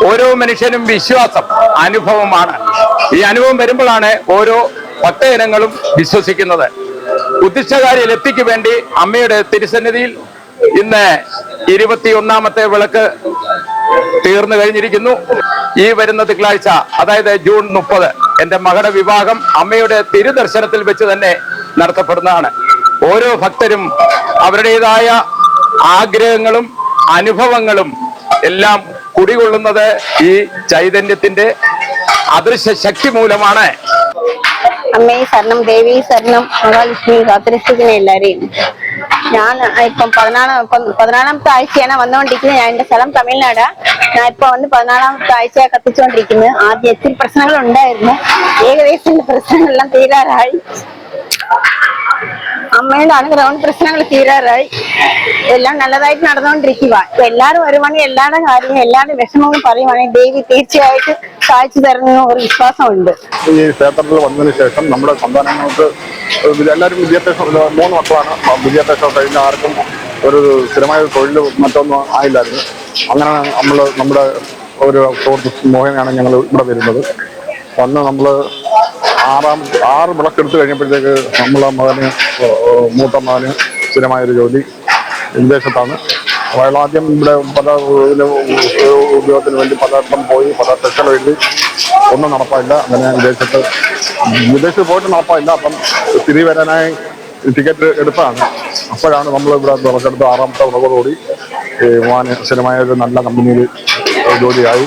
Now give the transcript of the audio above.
ഓരോ മനുഷ്യനും വിശ്വാസം അനുഭവമാണ്. ഈ അനുഭവം വരുമ്പോഴാണ് ഓരോ ഭക്തജനങ്ങളും വിശ്വസിക്കുന്നത്. ഉദ്ദിഷ്ടകാര്യ ലബ്ധിക്ക് വേണ്ടി അമ്മയുടെ തിരുസന്നിധിയിൽ ഇന്ന് 21ാമത്തെ വിളക്ക് തീർന്നു കഴിഞ്ഞിരിക്കുന്നു. ഈ വരുന്ന തിങ്കളാഴ്ച, അതായത് ജൂൺ 30, എൻ്റെ മകളുടെ വിവാഹം അമ്മയുടെ തിരുദർശനത്തിൽ വെച്ച് തന്നെ നടത്തപ്പെടുന്നതാണ്. ഓരോ ഭക്തരും അവരുടേതായ ആഗ്രഹങ്ങളും അനുഭവങ്ങളും എല്ലാം കുടികൊള്ളുന്നത് ഈ ചൈതന്യത്തിന്റെ അദൃശ്യ ശക്തി മൂലമാണ്. അമ്മേ ശരണം, ദേവി ശരണം, മഹാലക്ഷ്മി കാത്തിരക്ഷിക്കുന്ന എല്ലാരെയും. ഞാൻ ഇപ്പം 14ാമത്തെ ആഴ്ചയാണ് വന്നുകൊണ്ടിരിക്കുന്നത്. ഞാൻ എന്റെ സ്ഥലം തമിഴ്നാടാ. ഞാൻ ഇപ്പൊ 14ാമത്തെ ആഴ്ച കത്തിച്ചുകൊണ്ടിരിക്കുന്നത്. ആദ്യം ഒത്തിരി പ്രശ്നങ്ങൾ ഉണ്ടായിരുന്നു. ഏകദേശം പ്രശ്നങ്ങളെല്ലാം തീരാറായി. അമ്മയുടെ അനുഗ്രഹം പ്രശ്നങ്ങൾ തീരാറായി. എല്ലാം നല്ലതായിട്ട് നടന്നുകൊണ്ടിരിക്കുക. ഇപ്പൊ എല്ലാവരും വരുവാണെങ്കിൽ എല്ലാവരുടെ കാര്യം, എല്ലാവരുടെ വിഷമങ്ങളും പറയുവാണെങ്കിൽ ദേവി തീർച്ചയായിട്ടും സാധിച്ചു തരുന്ന ഒരു വിശ്വാസമുണ്ട്. ഈ ക്ഷേത്രത്തിൽ വന്നതിന് ശേഷം നമ്മുടെ സന്താനങ്ങൾക്ക് എല്ലാവരും വിദ്യാഭ്യാസം, 3 മക്കളാണ്. വിദ്യാഭ്യാസം കഴിഞ്ഞ ആർക്കും ഒരു സ്ഥിരമായ തൊഴിൽ മറ്റൊന്നും ആയില്ലായിരുന്നു. അങ്ങനെ നമ്മുടെ ഒരു സുഹൃത്ത് മോഹനാണ് ഞങ്ങൾ ഇവിടെ വരുന്നത്. വന്ന് നമ്മൾ 6 വിളക്കെടുത്ത് കഴിഞ്ഞപ്പോഴത്തേക്ക് നമ്മളെ മൂത്ത മകന് സ്ഥിരമായൊരു ജോലി വിദേശത്താണ്. അയാളാദ്യം ഇവിടെ പല ഉദ്യോഗത്തിന് വേണ്ടി പലയിടത്തും പോയി, പല ടെസ്റ്റുകൾ എഴുതി, ഒന്നും നടപ്പായില്ല. അങ്ങനെ വിദേശത്ത് പോയിട്ട് നടപ്പായില്ല. അപ്പം തിരികെ വരാനായി ടിക്കറ്റ് എടുത്തതാണ്. അപ്പോഴാണ് നമ്മളിവിടെ വിളക്കെടുത്ത് 6ാമത്തെ വിളക്കോടുകൂടി മോന് സ്ഥിരമായ ഒരു നല്ല കമ്പനിയിൽ ജോലിയായി.